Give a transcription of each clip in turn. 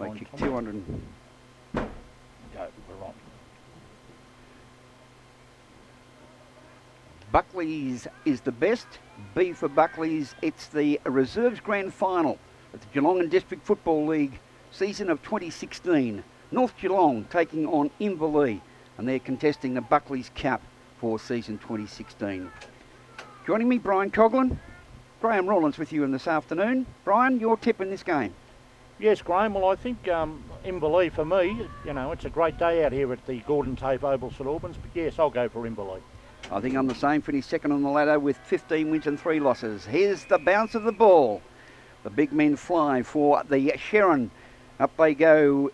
They Fine, kicked Tom. 200. Go, we're on. Buckley's is the best. B for Buckley's. It's the Reserves Grand Final at the Geelong and District Football League season of 2016. North Geelong taking on Inverleigh, and they're contesting the Buckley's Cup for season 2016. Joining me, Brian Coughlin. Graham Rawlins with you in this afternoon. Brian, your tip in this game? Yes, Graham. Well, I think Inverleigh for me, you know, it's a great day out here at the Gordon Tape Oval St Albans. But yes, I'll go for Inverleigh. I think I'm the same. Finished second on the ladder with 15 wins and 3 losses. Here's the bounce of the ball. The big men fly for the Sharon. Up they go.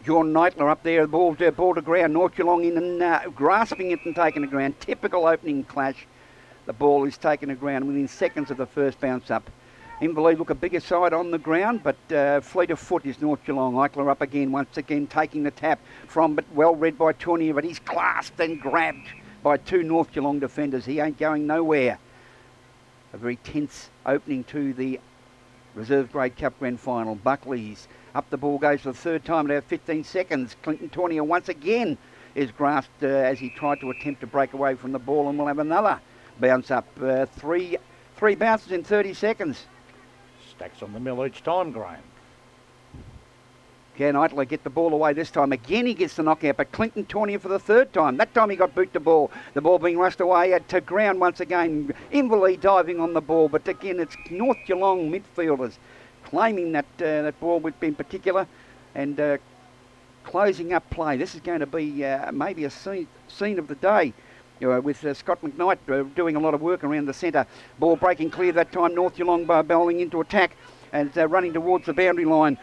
John Neitler up there. The ball to ground. North Geelong in and grasping it and taking the ground. Typical opening clash. The ball is taken to ground within seconds of the first bounce up. Inverleigh look a bigger side on the ground, but fleet of foot is North Geelong. Eichler up again, once again taking the tap from, but well read by Tournier, but he's clasped and grabbed by 2 North Geelong defenders. He ain't going nowhere. A very tense opening to the Reserve Grade Cup Grand Final. Buckley's up the ball goes for the third time at about 15 seconds. Clinton Tournier once again is grasped as he tried to attempt to break away from the ball, and we'll have another bounce up. Three bounces in 30 seconds. Stacks on the mill each time, Graham. Can Eichler get the ball away this time? Again he gets the knockout, but Clinton Tournier for the third time. That time he got boot the ball. The ball being rushed away to ground once again. Inverleigh diving on the ball, but again it's North Geelong midfielders claiming that ball in particular and closing up play. This is going to be maybe a scene of the day. With Scott McKnight doing a lot of work around the centre. Ball breaking clear that time. North Geelong bowling into attack and running towards the boundary line.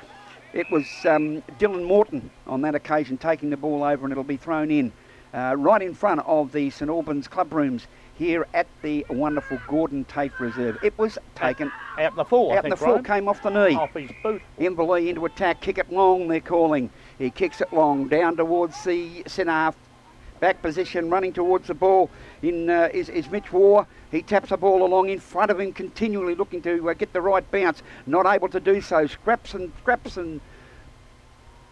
It was Dylan Morton on that occasion taking the ball over, and it'll be thrown in right in front of the St Albans club rooms here at the wonderful Gordon Tafe Reserve. It was taken out in the full. Out in the full, came off the knee. Off his boot. Inverleigh into attack, kick it long, they're calling. He kicks it long down towards the centre half. Back position, running towards the ball is Mitch Waugh. He taps the ball along in front of him, continually looking to get the right bounce. Not able to do so. Scraps and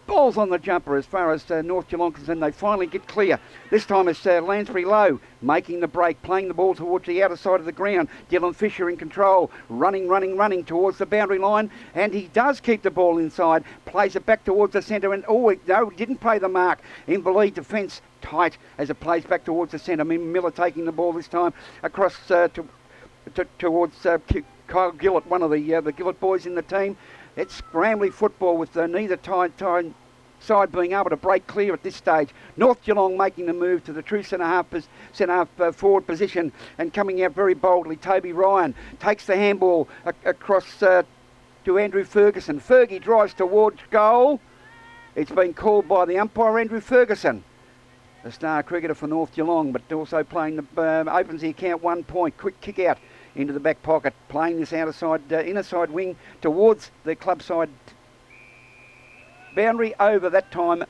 balls on the jumper as far as North Geelong concerned. They finally get clear. This time it's Lansbury Lowe making the break, playing the ball towards the outer side of the ground. Dylan Fisher in control, running towards the boundary line, and he does keep the ball inside, plays it back towards the centre, and no, didn't play the mark. Inverleigh defence tight as it plays back towards the centre. Miller taking the ball this time across towards Kyle Gillett, one of the Gillett boys in the team. It's scrambly football with neither side being able to break clear at this stage. North Geelong making the move to the true centre half forward position and coming out very boldly. Toby Ryan takes the handball across to Andrew Ferguson. Fergie drives towards goal. It's been called by the umpire, Andrew Ferguson, the star cricketer for North Geelong, but also playing opens the account 1 point. Quick kick out into the back pocket, playing this inner side wing towards the club side boundary over that time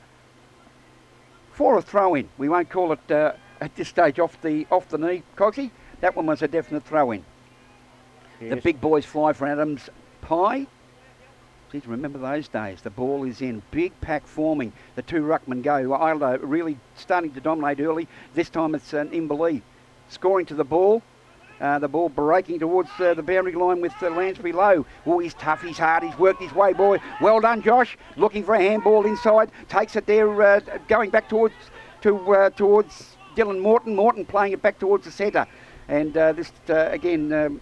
for a throw in. We won't call it at this stage off the knee, Cogsy. That one was a definite throw in. Yes. The big boys fly for Adams Pie. Please remember those days. The ball is in. Big pack forming. The 2 ruckmen go. Isla really starting to dominate early. This time it's Inverleigh scoring to the ball. The ball breaking towards the boundary line with Lansbury Lowe. Oh, he's tough, he's hard, he's worked his way, boy. Well done, Josh. Looking for a handball inside. Takes it there, going back towards Dylan Morton. Morton playing it back towards the centre. And again,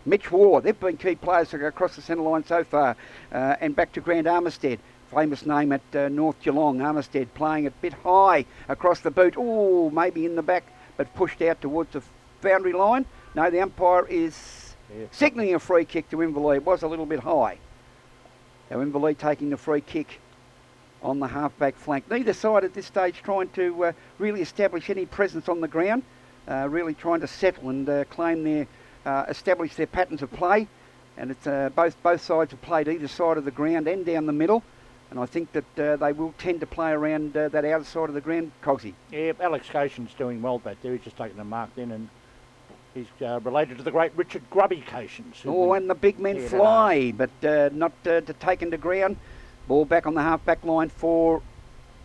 Mitch Waugh. They've been key players across the centre line so far. And back to Grant Armistead. Famous name at North Geelong. Armistead playing it a bit high across the boot. Oh, maybe in the back, but pushed out towards the boundary line. No, the umpire is signalling a free kick to Inverleigh. It was a little bit high. Now Inverleigh taking the free kick on the half-back flank. Neither side at this stage trying to really establish any presence on the ground, really trying to settle and claim establish their patterns of play. And it's both sides have played either side of the ground and down the middle. And I think that they will tend to play around that outer side of the ground, Cogsy. Yeah, Alex Cation's doing well back there. He's just taking a mark then, and he's related to the great Richard Grubby Cations. And the big men fly, but not taken to ground. Ball back on the half-back line for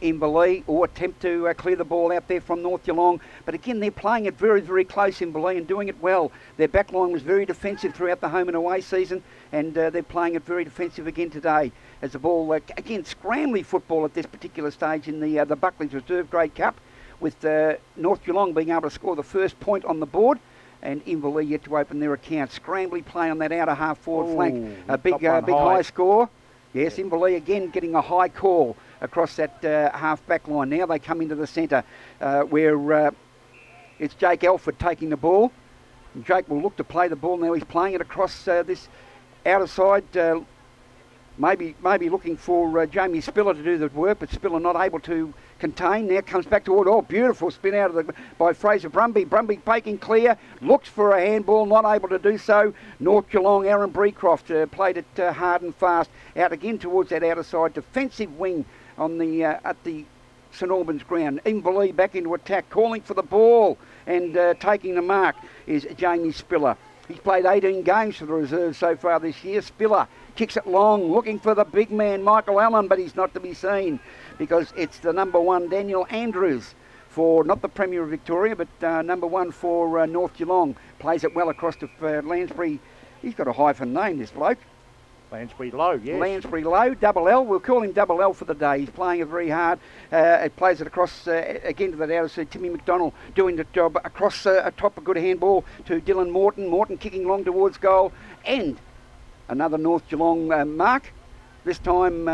Inverleigh, or attempt to clear the ball out there from North Geelong. But again, they're playing it very, very close, Inverleigh, and doing it well. Their back line was very defensive throughout the home and away season, and they're playing it very defensive again today. As the ball, again, scrambly football at this particular stage in the Buckley's Reserve Grade Cup, with North Geelong being able to score the first point on the board, and Inverleigh yet to open their account. Scrambly play on that outer half-forward flank. A big high score. Yes, Inverleigh again getting a high call across that half-back line. Now they come into the centre where it's Jake Alford taking the ball. And Jake will look to play the ball. Now he's playing it across this outer side. Maybe looking for Jamie Spiller to do the work, but Spiller not able to contain. Now comes back toward, beautiful spin out of by Fraser Brumby. Brumby taking clear, looks for a handball, not able to do so. North Geelong, Aaron Breecroft played it hard and fast. Out again towards that outer side, defensive wing on the at the St Albans ground. Inverleigh back into attack, calling for the ball, and taking the mark is Jamie Spiller. He's played 18 games for the reserve so far this year. Spiller kicks it long, looking for the big man, Michael Allen, but he's not to be seen because it's the number 1, Daniel Andrews, for not the Premier of Victoria, but number 1 for North Geelong. Plays it well across to Lansbury. He's got a hyphen name, this bloke. Lansbury Low, yes. Lansbury Low, double L. We'll call him double L for the day. He's playing it very hard. It plays it across again to that outer side. Timmy McDonald doing the job across atop a good handball to Dylan Morton. Morton kicking long towards goal. And another North Geelong mark. This time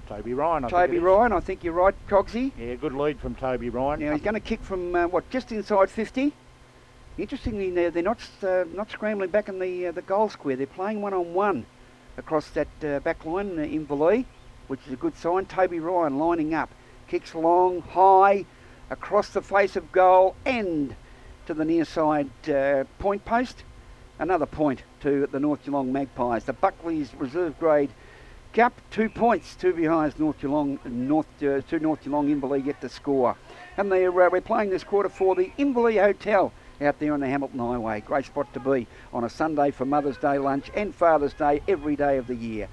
Toby Ryan, I think you're right, Cogsy. Yeah, good lead from Toby Ryan. Now he's going to kick from, just inside 50. Interestingly, they're not scrambling back in the goal square. They're playing one-on-one across that back line in Inverleigh, which is a good sign. Toby Ryan lining up. Kicks long, high, across the face of goal and to the near side point post. Another point to the North Geelong Magpies. The Buckley's Reserve Grade Cup, 2 points, 2 behind North Geelong, North Geelong Inverleigh yet to score. And we're playing this quarter for the Inverleigh Hotel out there on the Hamilton Highway. Great spot to be on a Sunday for Mother's Day lunch and Father's Day every day of the year.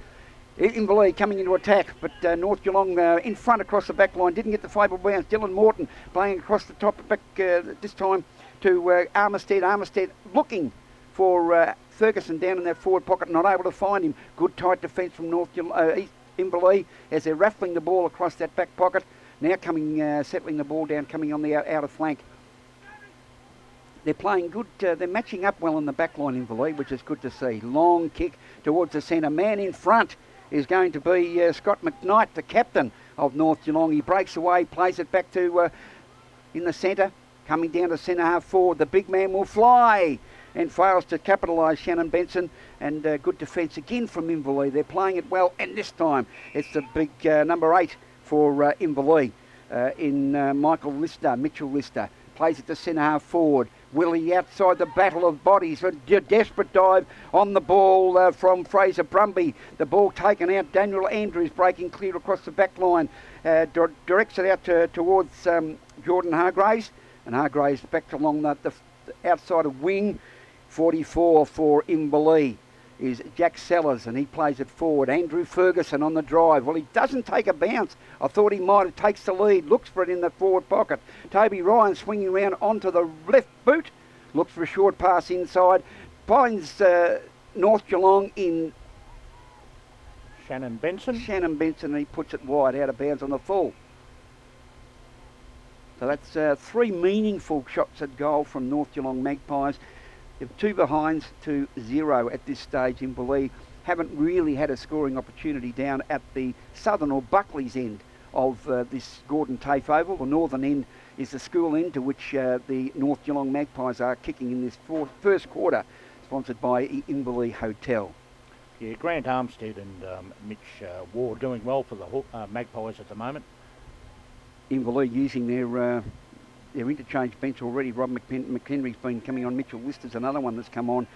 Inverleigh coming into attack, but North Geelong in front across the back line. Didn't get the favourable bounce. Dylan Morton playing across the top back this time to Armistead. Armistead looking for Ferguson down in that forward pocket, not able to find him. Good tight defence from North Inverleigh as they're raffling the ball across that back pocket. Now coming, settling the ball down, coming on the outer flank. They're playing good, they're matching up well in the back line, Inverleigh, which is good to see. Long kick towards the centre. Man in front is going to be Scott McKnight, the captain of North Geelong. He breaks away, plays it back to in the centre, coming down to centre half forward. The big man will fly and fails to capitalise Shannon Benson, and good defence again from Inverleigh. They're playing it well, and this time it's the big number 8 for Inverleigh in Mitchell Lister. Plays it to centre half forward. Willie outside the battle of bodies. A desperate dive on the ball from Fraser Brumby. The ball taken out. Daniel Andrews breaking clear across the back line. Directs it out towards Jordan Hargraves. And Hargraves back along the outside of wing. 44 for Inverleigh is Jack Sellers, and he plays it forward. Andrew Ferguson on the drive. Well, he doesn't take a bounce. I thought he might have. Takes the lead, looks for it in the forward pocket. Toby Ryan swinging around onto the left boot, looks for a short pass inside, finds North Geelong in Shannon Benson, and he puts it wide, out of bounds on the full. So that's 3 meaningful shots at goal from North Geelong Magpies. They're 2 behinds to 0 at this stage. Inverleigh haven't really had a scoring opportunity down at the southern or Buckley's end of this Gordon TAFE Oval. The northern end is the school end to which the North Geelong Magpies are kicking in this first quarter, sponsored by Inverleigh Hotel. Yeah, Grant Armstead and Mitch Ward doing well for the Magpies at the moment. Inverleigh using their interchange bench already. Rob McHenry's been coming on. Mitchell Lister's another one that's come on.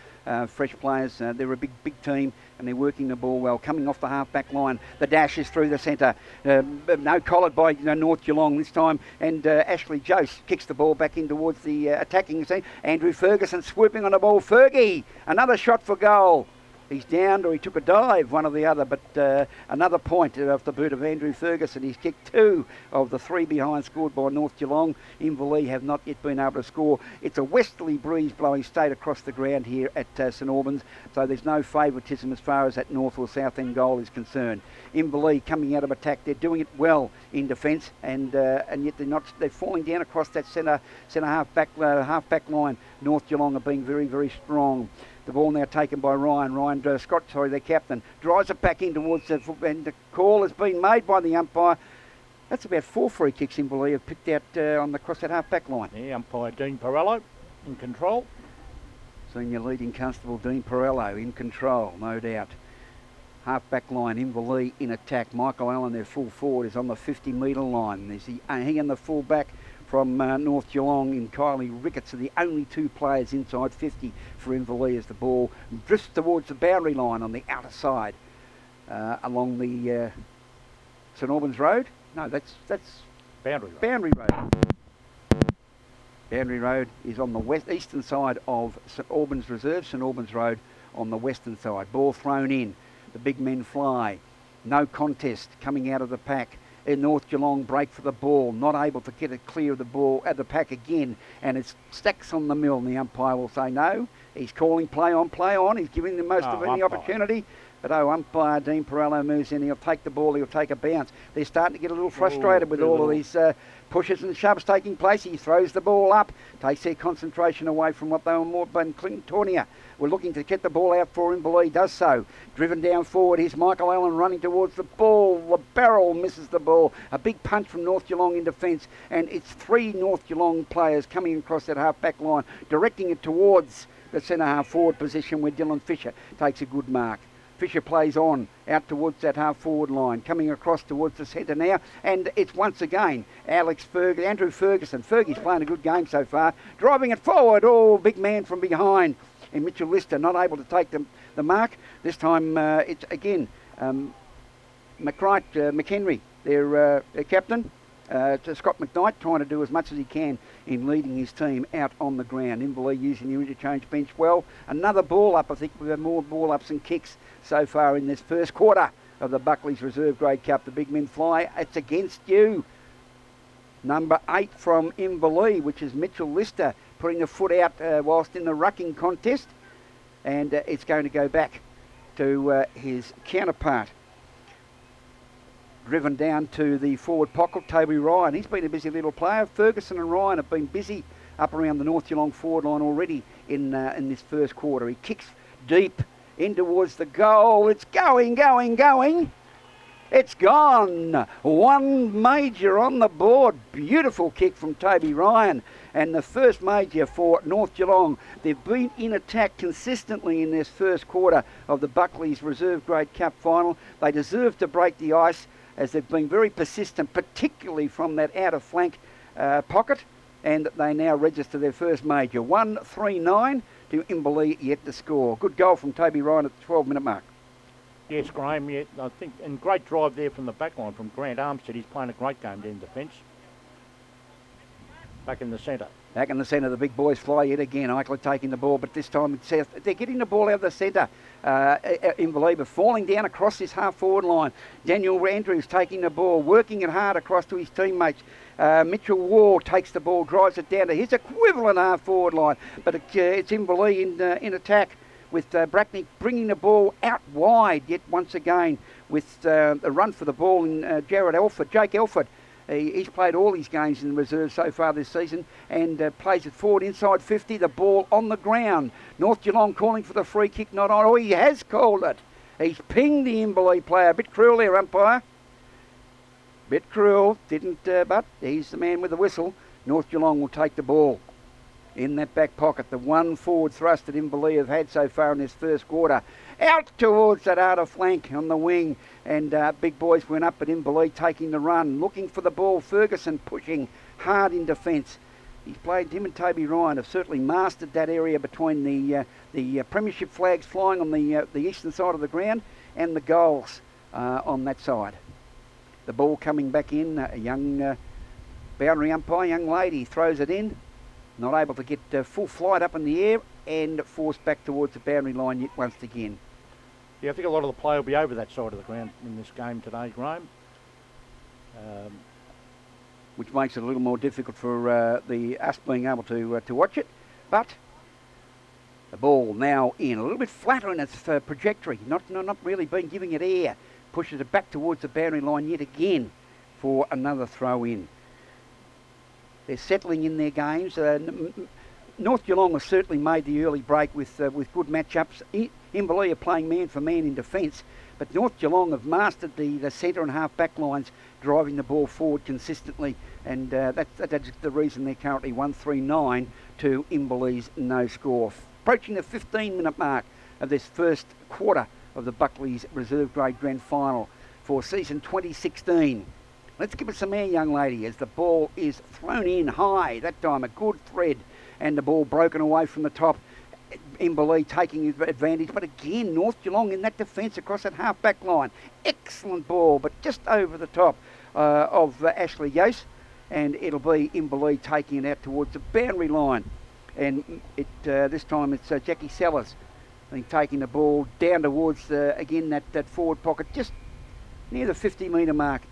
Fresh players. They're a big team, and they're working the ball well. Coming off the half-back line. The dash is through the centre. No collared by North Geelong this time. And Ashley Jose kicks the ball back in towards the attacking scene. Andrew Ferguson swooping on the ball. Fergie, another shot for goal. He's downed or he took a dive, one or the other, but another point off the boot of Andrew Ferguson. He's kicked 2 of the 3 behind scored by North Geelong. Inverleigh have not yet been able to score. It's a westerly breeze blowing straight across the ground here at St Albans, so there's no favouritism as far as that north or south end goal is concerned. Inverleigh coming out of attack, they're doing it well in defence, and yet they're falling down across that centre half back line. North Geelong are being very, very strong. The ball now taken by Ryan Scott, their captain, drives it back in towards the foot, and the call has been made by the umpire. That's about 4 free kicks Inverleigh have picked out across that half-back line. Yeah, umpire Dean Perello in control. Senior leading constable Dean Perello in control, no doubt. Half-back line, Inverleigh in attack. Michael Allen, their full forward, is on the 50-metre line. There's he and the full-back from North Geelong in Kylie Ricketts are the only 2 players inside 50 for Inverleigh as the ball drifts towards the boundary line on the outer side along the St Albans Road. No, that's Boundary Road. Boundary Road is on the eastern side of St Albans Reserve. St Albans Road on the western side. Ball thrown in. The big men fly. No contest coming out of the pack. North Geelong break for the ball, not able to get it clear of the ball at the pack again, and it's stacks on the mill, and the umpire will say no. He's calling play on. He's giving the most of any opportunity. But umpire Dean Perello moves in. He'll take the ball. He'll take a bounce. They're starting to get a little frustrated with all of these pushes and shoves taking place. He throws the ball up, takes their concentration away from what they were more than Clintonia. We're looking to get the ball out for Inverleigh. Does so. Driven down forward. Here's Michael Allen running towards the ball. The barrel misses the ball. A big punch from North Geelong in defence, and it's 3 North Geelong players coming across that half-back line, directing it towards the centre-half forward position where Dylan Fisher takes a good mark. Fisher plays on out towards that half-forward line, coming across towards the centre now, and it's once again Andrew Ferguson. Fergie's playing a good game so far, driving it forward. Oh, big man from behind. And Mitchell Lister not able to take the mark. This time it's again McHenry, their captain, to Scott McKnight, trying to do as much as he can in leading his team out on the ground. Inverleigh using the interchange bench well. Another ball up. I think we've had more ball ups and kicks so far in this first quarter of the Buckley's Reserve Grade Cup. The big men fly. It's against you. Number 8 from Inverleigh, which is Mitchell Lister, putting a foot out whilst in the rucking contest. And it's going to go back to his counterpart. Driven down to the forward pocket, Toby Ryan. He's been a busy little player. Ferguson and Ryan have been busy up around the North Geelong forward line already in this first quarter. He kicks deep in towards the goal. It's going. It's gone. 1 major on the board. Beautiful kick from Toby Ryan. And the first major for North Geelong. They've been in attack consistently in this first quarter of the Buckley's Reserve Grade Cup final. They deserve to break the ice, as they've been very persistent, particularly from that outer flank pocket, and they now register their first major. 1-3-9 to Inverleigh yet to score. Good goal from Toby Ryan at the 12-minute mark. Yes, Graham, yeah, I think, and great drive there from the back line from Grant Armstead. He's playing a great game there in defence. Back in the centre. Back in the centre, the big boys fly yet again. Eichler taking the ball, but this time it's south. They're getting the ball out of the centre. Inverleigh, but falling down across this half-forward line. Daniel Andrews taking the ball, working it hard across to his teammates. Mitchell Waugh takes the ball, drives it down to his equivalent half-forward line, but it's Inverleigh in attack, with Brackney bringing the ball out wide yet once again with the run for the ball in Jake Elford. He's played all his games in the reserve so far this season and plays it forward inside 50, the ball on the ground. North Geelong calling for the free kick, not on. Oh, he has called it. He's pinged the Inverleigh player. A bit cruel there, umpire. Bit cruel, but he's the man with the whistle. North Geelong will take the ball in that back pocket. The one forward thrust that Inverleigh have had so far in this first quarter. Out towards that outer flank on the wing, and big boys went up, but Inverleigh taking the run, looking for the ball. Ferguson pushing hard in defence. He's played, him and Toby Ryan have certainly mastered that area between the premiership flags flying on the eastern side of the ground and the goals on that side. The ball coming back in, a young boundary umpire, young lady, throws it in. Not able to get full flight up in the air and forced back towards the boundary line yet once again. Yeah, I think a lot of the play will be over that side of the ground in this game today, Graham. Which makes it a little more difficult for us being able to watch it. But the ball now in, a little bit flatter in its trajectory, not really giving it air. Pushes it back towards the boundary line yet again for another throw in. They're settling in their games. North Geelong has certainly made the early break with good matchups. Inverleigh are playing man for man in defence, but North Geelong have mastered the centre and half back lines, driving the ball forward consistently, and that's the reason they're currently 1-3-9 to Inverleigh's no score. Approaching the 15-minute mark of this first quarter of the Buckley's Reserve Grade Grand Final for season 2016. Let's give it some air, young lady, as the ball is thrown in high. That time a good thread, and the ball broken away from the top. Inverleigh taking advantage, but again North Geelong in that defence across that half back line. Excellent ball, but just over the top of Ashley Yose, and it'll be Inverleigh taking it out towards the boundary line. And this time it's Jackie Sellers, I think, taking the ball down towards again that forward pocket, just near the 50-metre mark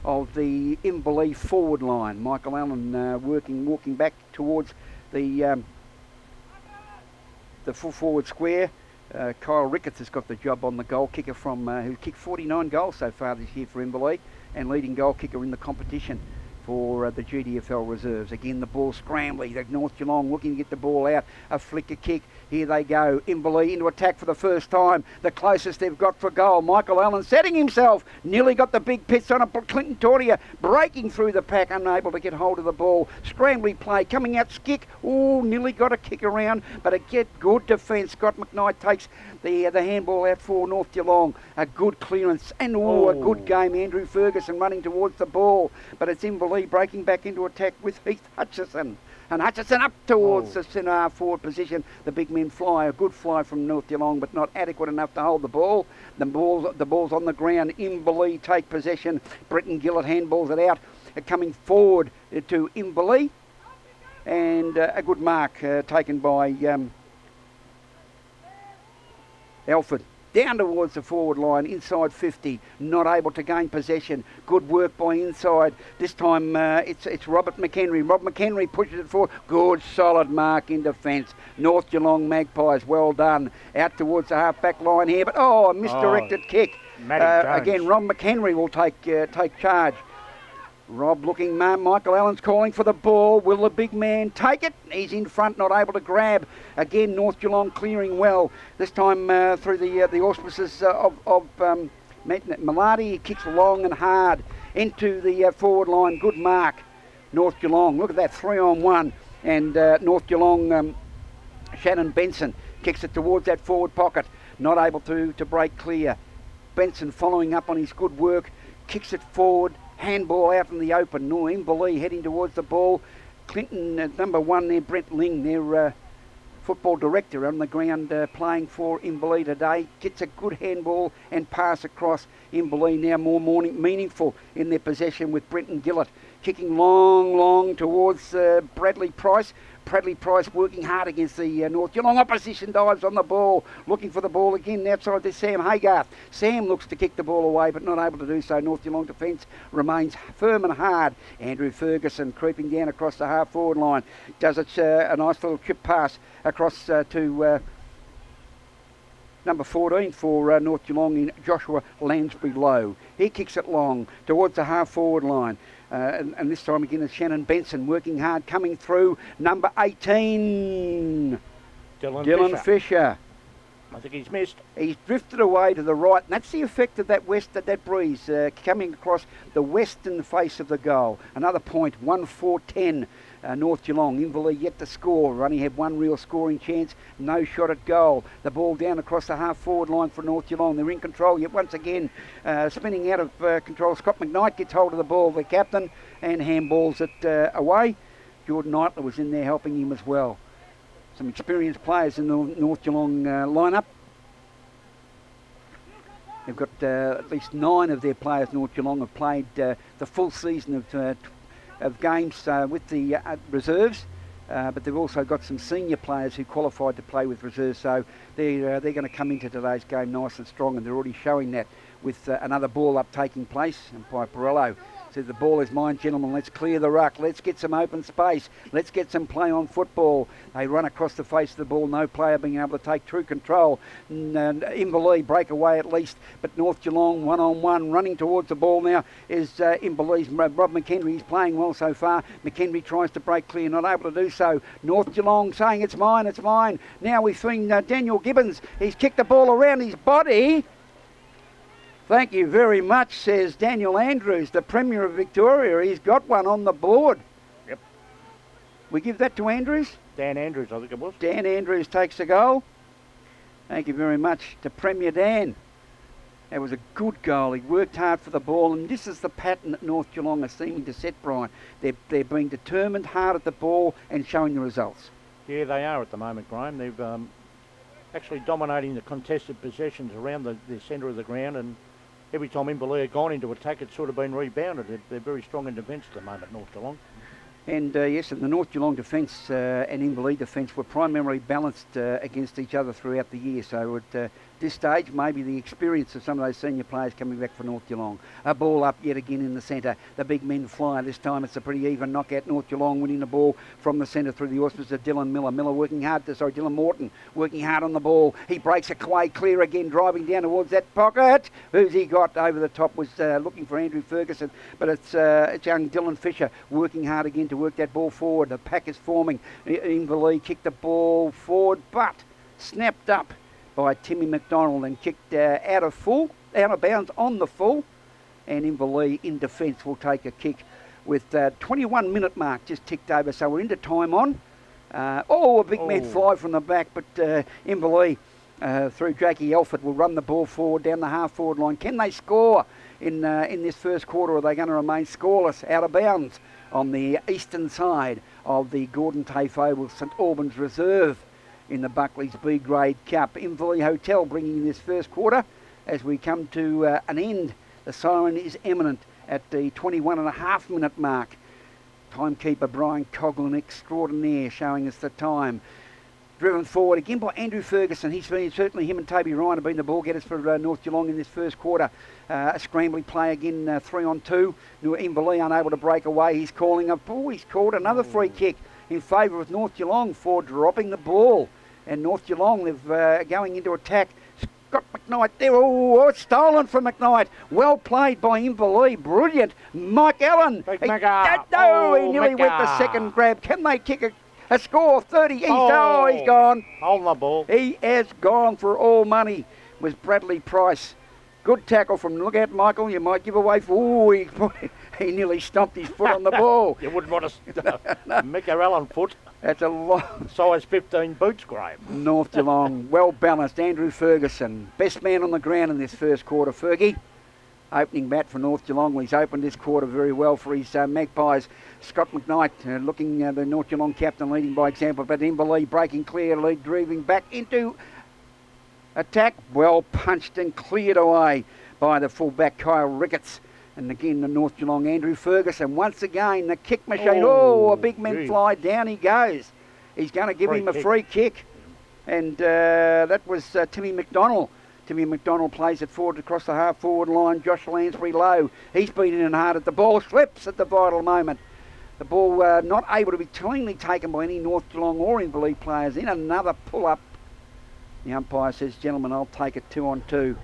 of the Inverleigh forward line. Michael Allen walking back towards the full forward square. Kyle Ricketts has got the job on the goal kicker from who kicked 49 goals so far this year for Inverleigh, and leading goal kicker in the competition for the GDFL reserves. Again, the ball scrambling. The North Geelong looking to get the ball out. A flicker kick. Here they go. Inverleigh into attack for the first time. The closest they've got for goal. Michael Allen setting himself. Nearly got the big pits on it. Clinton Tortier breaking through the pack, unable to get hold of the ball. Scrambling play coming out. Skick. Oh, nearly got a kick around, but a good defence. Scott McKnight takes the handball out for North Geelong. A good clearance and a good game. Andrew Ferguson running towards the ball, but it's Inverleigh breaking back into attack with Heath Hutchison. And Hutchison up towards the centre forward position. The big men fly. A good fly from North Geelong, but not adequate enough to hold the ball. The ball's on the ground. Inverleigh take possession. Britton Gillett handballs it out. Coming forward to Inverleigh. And a good mark taken by Alford. Down towards the forward line, inside 50, not able to gain possession. Good work by inside. This time it's Robert McHenry. Rob McHenry pushes it forward. Good, solid mark in defence. North Geelong Magpies, well done. Out towards the half-back line here, but a misdirected kick. Again, Rob McHenry will take charge. Rob looking, Michael Allen's calling for the ball. Will the big man take it? He's in front, not able to grab. Again, North Geelong clearing well. This time through the auspices of Maladi. He kicks long and hard into the forward line. Good mark, North Geelong. Look at that, 3-on-1. And North Geelong, Shannon Benson kicks it towards that forward pocket. Not able to break clear. Benson following up on his good work. Kicks it forward. Handball out in the open. Inverleigh heading towards the ball. Clinton, number 1 there, Brent Ling, their football director on the ground playing for Inverleigh today. Gets a good handball and pass across. Inverleigh now more meaningful in their possession with Brenton Gillett. Kicking long towards Bradley Price. Bradley Price working hard against the North Geelong opposition, dives on the ball, looking for the ball again. Outside there's Sam Haygarth. Sam looks to kick the ball away, but not able to do so. North Geelong defence remains firm and hard. Andrew Ferguson creeping down across the half-forward line. Does it a nice little chip pass across to number 14 for North Geelong in Joshua Lansbury Lowe. He kicks it long towards the half-forward line. And this time again it's Shannon Benson working hard, coming through. Number 18, Dylan Fisher. I think he's missed. He's drifted away to the right, and that's the effect of that that breeze coming across the western face of the goal. Another point, 1-4-10. North Geelong. Inverleigh yet to score. Only had one real scoring chance. No shot at goal. The ball down across the half-forward line for North Geelong. They're in control yet once again. Spinning out of control. Scott McKnight gets hold of the ball, the captain, and handballs it away. Jordan Knightley was in there helping him as well. Some experienced players in the North Geelong lineup. They've got at least 9 of their players, North Geelong, have played the full season of games with the reserves. but they've also got some senior players who qualified to play with reserves, so they're going to come into today's game nice and strong, and they're already showing that with another ball up taking place, and by Pirello says the ball is mine, gentlemen, let's clear the ruck, let's get some open space, let's get some play on football. They run across the face of the ball, no player being able to take true control. Inverleigh break away at least, but North Geelong one-on-one running towards the ball now is Inverleigh's Rob McHenry. He's playing well so far. McHenry tries to break clear, not able to do so. North Geelong saying it's mine, it's mine. Now we've seen Daniel Gibbons. He's kicked the ball around his body. Thank you very much, says Daniel Andrews, the Premier of Victoria. He's got one on the board. Yep. We give that to Andrews? Dan Andrews, I think it was. Dan Andrews takes the goal. Thank you very much to Premier Dan. That was a good goal. He worked hard for the ball, and this is the pattern that North Geelong are seeming to set, Brian. They're being determined, hard at the ball, and showing the results. Yeah, they are at the moment, Graham. They've actually dominating the contested possessions around the centre of the ground, and every time Inverleigh have gone into attack, it's sort of been rebounded. They're very strong in defence at the moment, North Geelong. And yes, and the North Geelong defence and Inverleigh defence were primarily balanced against each other throughout the year. So at this stage, maybe the experience of some of those senior players coming back for North Geelong. A ball up yet again in the centre. The big men fly. This time it's a pretty even knockout. North Geelong winning the ball from the centre through the auspices of Dylan Miller. Dylan Morton working hard on the ball. He breaks away clear again, driving down towards that pocket. Who's he got over the top? Was looking for Andrew Ferguson, but it's young Dylan Fisher working hard again to work that ball forward. The pack is forming. Inverleigh kicked the ball forward, but snapped up by Timmy McDonald and kicked out of bounds on the full. And Inverleigh in defence will take a kick with 21-minute mark just ticked over. So we're into time on. A big man fly from the back, but Inverleigh through Jackie Elford will run the ball forward down the half-forward line. Can they score in this first quarter, or are they going to remain scoreless out of bounds on the eastern side of the Gordon Tafe Oval St Albans Reserve in the Buckley's B-Grade Cup? Inverleigh Hotel bringing in this first quarter as we come to an end. The siren is imminent at the 21.5-minute mark. Timekeeper Brian Coughlin extraordinaire showing us the time. Driven forward again by Andrew Ferguson. He's been, certainly him and Toby Ryan have been the ball getters for North Geelong in this first quarter. A scrambling play again, 3-on-2. Inverleigh unable to break away. He's calling a ball. He's called another free kick in favour of North Geelong for dropping the ball. And North Geelong, they're going into attack. Scott McKnight there. Oh, it's stolen from McKnight. Well played by Inverleigh. Brilliant. Mike Allen. He nearly went the second grab. Can they kick a score? 30. He's gone. On the ball. He has gone for all money. Was Bradley Price. Good tackle from, look out, Michael, you might give away for, he nearly stomped his foot on the ball. You wouldn't want to Mick Allen foot. That's a lot. Size 15 boots, Graham. North Geelong, well balanced. Andrew Ferguson, best man on the ground in this first quarter. Fergie, opening bat for North Geelong. He's opened this quarter very well for his Magpies. Scott McKnight looking the North Geelong captain leading by example, but Inverleigh breaking clear, lead driving back into attack. Well punched and cleared away by the fullback Kyle Ricketts. And again, the North Geelong Andrew Ferguson. Once again, the kick machine. A big man fly. Down he goes. He's going to give him a free kick. And that was Timmy McDonald. Timmy McDonald plays it forward across the half-forward line. Josh Lansbury low. He's been in hard at the ball. Slips at the vital moment. The ball not able to be cleanly taken by any North Geelong or Inverleigh players. In another pull-up. The umpire says, gentlemen, I'll take it 2-on-2.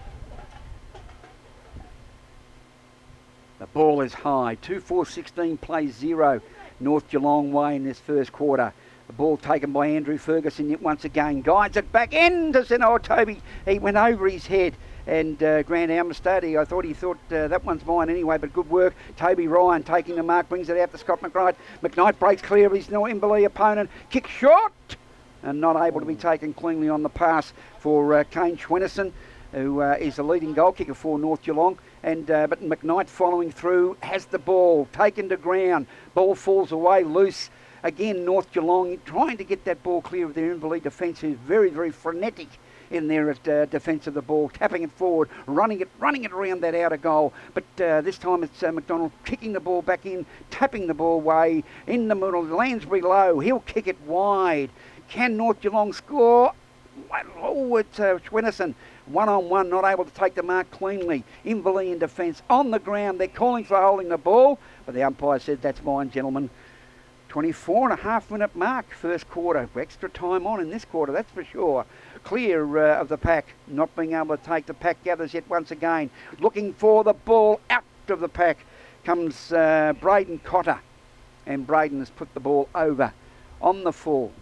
The ball is high. 2-4-16 plays 0. North Geelong way in this first quarter. The ball taken by Andrew Ferguson yet once again. Guides it back into centre. Toby, he went over his head. And Grant Almstad, I thought that one's mine anyway, but good work. Toby Ryan taking the mark, brings it out to Scott McKnight. McKnight breaks clear of his Inverleigh opponent. Kick shot! And not able to be taken cleanly on the pass for Kane Schwennerson, who is the leading goal kicker for North Geelong. And but McKnight following through, has the ball, taken to ground. Ball falls away loose. Again, North Geelong trying to get that ball clear of their Inverleigh defence, who's very, very frenetic in there at defence of the ball, tapping it forward, running it around that outer goal. But this time it's McDonald kicking the ball back in, tapping the ball away in the middle. Lansbury low, he'll kick it wide. Can North Geelong score? Oh, it's Schwennerson. One-on-one, not able to take the mark cleanly. Inverleigh in defence. On the ground, they're calling for holding the ball, but the umpire said, that's mine, gentlemen. 24.5-minute mark, first quarter. Extra time on in this quarter, that's for sure. Clear of the pack, not being able to take. The pack gathers yet once again. Looking for the ball out of the pack comes Braden Cotter. And Braden has put the ball over on the full,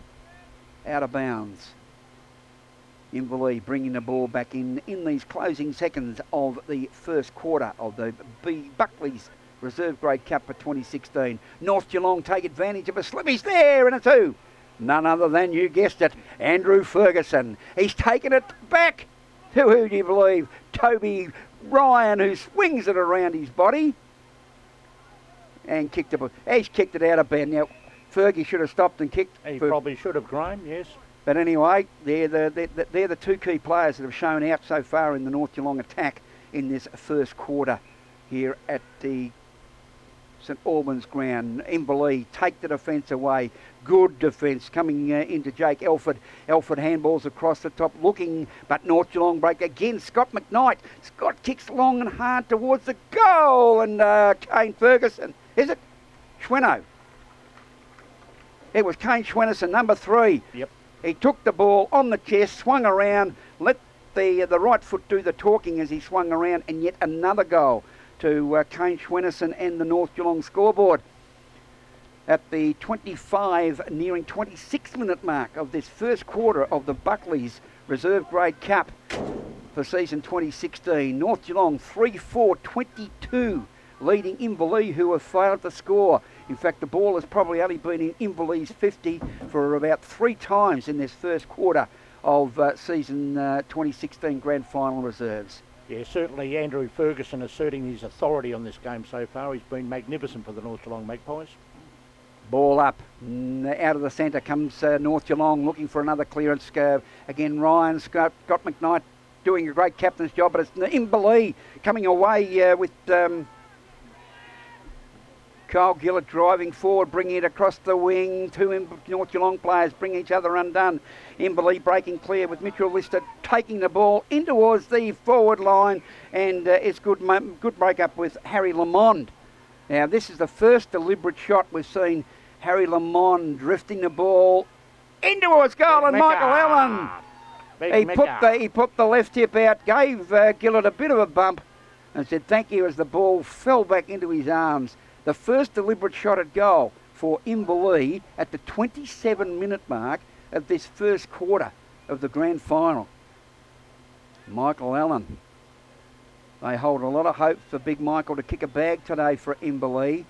out of bounds. Inverleigh bringing the ball back in these closing seconds of the first quarter of the Buckley's Reserve Grade Cup for 2016. North Geelong take advantage of a slip. He's there and a two. None other than, you guessed it, Andrew Ferguson. He's taken it back to, who do you believe? Toby Ryan, who swings it around his body and kicked it. He's kicked it out of bounds. Now, Fergie should have stopped and kicked. He probably should have, Graham, yes. But anyway, they're the two key players that have shown out so far in the North Geelong attack in this first quarter here at the St Albans ground. Inverleigh take the defence away. Good defence coming into Jake Elford. Elford handballs across the top looking, but North Geelong break again. Scott McKnight. Scott kicks long and hard towards the goal, and Kane Ferguson. Is it? Schwenno. It was Kane Schwennerson, number 3. Yep. He took the ball on the chest, swung around, let the right foot do the talking as he swung around, and yet another goal to Kane Schwennerson and the North Geelong scoreboard. At the 25, nearing 26-minute mark of this first quarter of the Buckley's Reserve Grade Cup for season 2016. North Geelong 3-4-22, leading Inverleigh, who have failed to score. In fact, the ball has probably only been in Inverleigh's 50 for about 3 times in this first quarter of season 2016 Grand Final reserves. Yeah, certainly Andrew Ferguson asserting his authority on this game so far. He's been magnificent for the North Geelong Magpies. Ball up, out of the centre comes North Geelong looking for another clearance. Again, Ryan, Scott McKnight doing a great captain's job, but it's Inverleigh coming away with Kyle Gillett driving forward, bringing it across the wing. 2 North Geelong players bring each other undone. Inverleigh breaking clear with Mitchell Lister taking the ball in towards the forward line, and it's good break up with Harry Lamond. Now, this is the first deliberate shot we've seen. Harry Lamond drifting the ball in towards goal, and Michael Allen. He put the left hip out, gave Gillett a bit of a bump, and said thank you as the ball fell back into his arms. The first deliberate shot at goal for Inverleigh at the 27-minute mark of this first quarter of the grand final. Michael Allen. They hold a lot of hope for Big Michael to kick a bag today for Inverleigh.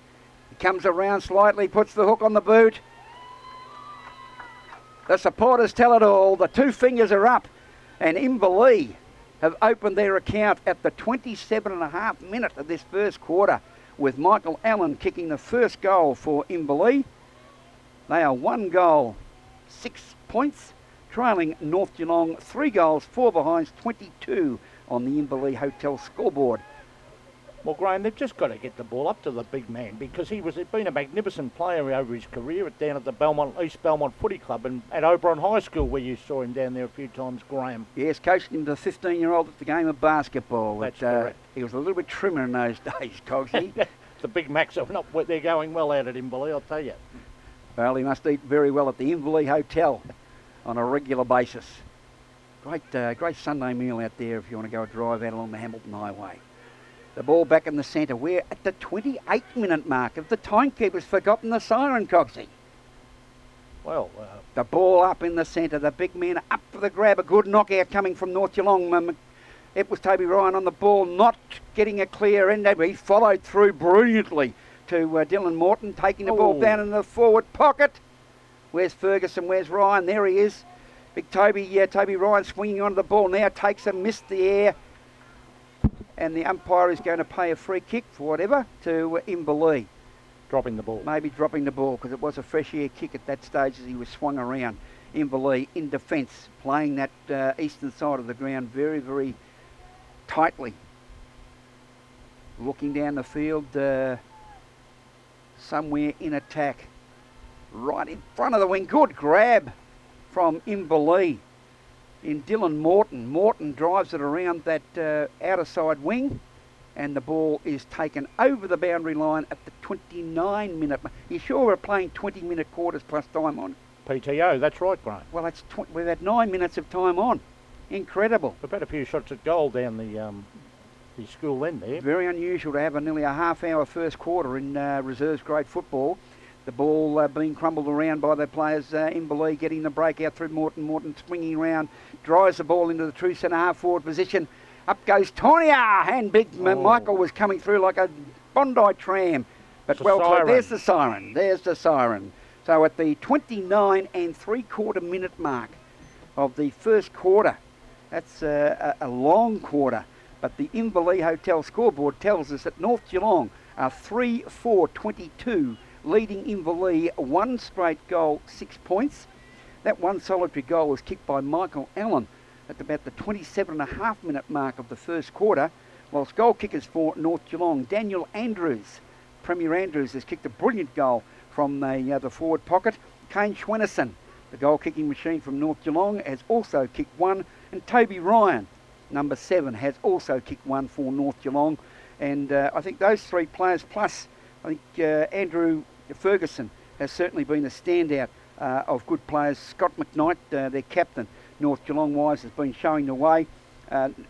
He comes around slightly, puts the hook on the boot. The supporters tell it all. The 2 fingers are up, and Inverleigh have opened their account at the 27.5 minute of this first quarter, with Michael Allen kicking the first goal for Inverleigh. They are 1 goal, 6 points, trailing North Geelong 3 goals, 4 behinds, 22 on the Inverleigh Hotel scoreboard. Well, Graham, they've just got to get the ball up to the big man, because he's been a magnificent player over his career down at the East Belmont Footy Club and at Oberon High School, where you saw him down there a few times, Graham. Yes, coached him to 15-year-old at the game of basketball. That's correct. He was a little bit trimmer in those days, Cogsy. The Big Macs are not. They're going well out at Inverleigh, I'll tell you. Well, he must eat very well at the Inverleigh Hotel on a regular basis. Great Sunday meal out there if you want to go a drive out along the Hamilton Highway. The ball back in the centre. We're at the 28-minute mark. Have the timekeepers forgotten the siren, Cogsy? Well, the ball up in the centre. The big man up for the grab. A good knockout coming from North Geelong. It was Toby Ryan on the ball, not getting a clear end. He followed through brilliantly to Dylan Morton, taking the ball down in the forward pocket. Where's Ferguson? Where's Ryan? There he is. Big Toby Ryan swinging onto the ball now, takes a missed the air. And the umpire is going to pay a free kick for whatever to Inverleigh. Dropping the ball. Maybe dropping the ball, because it was a fresh air kick at that stage as he was swung around. Inverleigh in defence, playing that eastern side of the ground very, very tightly. Looking down the field, somewhere in attack. Right in front of the wing. Good grab from Inverleigh in Dylan Morton. Morton drives it around that outer side wing, and the ball is taken over the boundary line at the 29-minute. You sure we're playing 20-minute quarters plus time on? PTO, that's right, Graham. Well, we've had 9 minutes of time on. Incredible. We've had a few shots at goal down the school end there. Very unusual to have nearly a half-hour first quarter in reserves grade football. The ball being crumbled around by the players. Inverleigh getting the break out through Morton. Morton swinging around, drives the ball into the true centre half forward position. Up goes Tonya, and big Michael was coming through like a Bondi tram. But there's the siren. There's the siren. So at the 29 3/4 minute mark of the first quarter, that's a long quarter, but the Inverleigh Hotel scoreboard tells us that North Geelong are 3-4-22, leading Inverleigh one straight goal, 6 points. That one solitary goal was kicked by Michael Allen at about the 27.5 minute mark of the first quarter, whilst goal kickers for North Geelong, Daniel Andrews, Premier Andrews, has kicked a brilliant goal from the forward pocket. Kane Schwennerson, the goal-kicking machine from North Geelong, has also kicked one. And Toby Ryan, number 7, has also kicked one for North Geelong. And I think those three players, plus I think Andrew Ferguson, has certainly been a standout of good players. Scott McKnight, their captain, North Geelong-wise, has been showing the way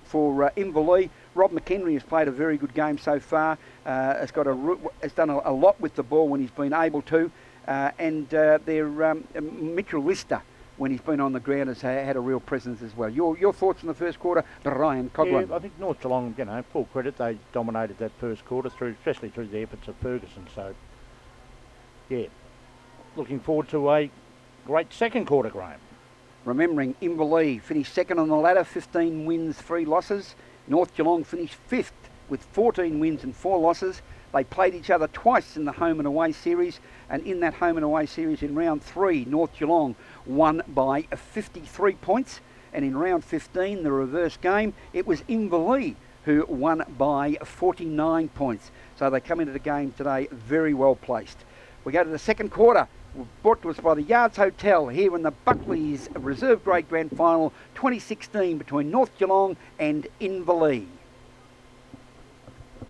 for Inverleigh. Rob McHenry has played a very good game so far. Has done a lot with the ball when he's been able to. And Mitchell Lister, when he's been on the ground, has had a real presence as well. Your thoughts on the first quarter, Ryan Coghlan? Yeah, I think North Geelong, full credit, they dominated that first quarter, especially through the efforts of Ferguson. So, yeah, looking forward to a great second quarter, Graham. Remembering Inverleigh finished second on the ladder, 15 wins, 3 losses. North Geelong finished 5th with 14 wins and 4 losses. They played each other twice in the home and away series, and in that home and away series in round 3, North Geelong won by 53 points, and in round 15, the reverse game, it was Inverleigh who won by 49 points. So they come into the game today very well placed. We go to the second quarter, brought to us by the Yards Hotel here in the Buckley's Reserve Grade Grand Final 2016 between North Geelong and Inverleigh.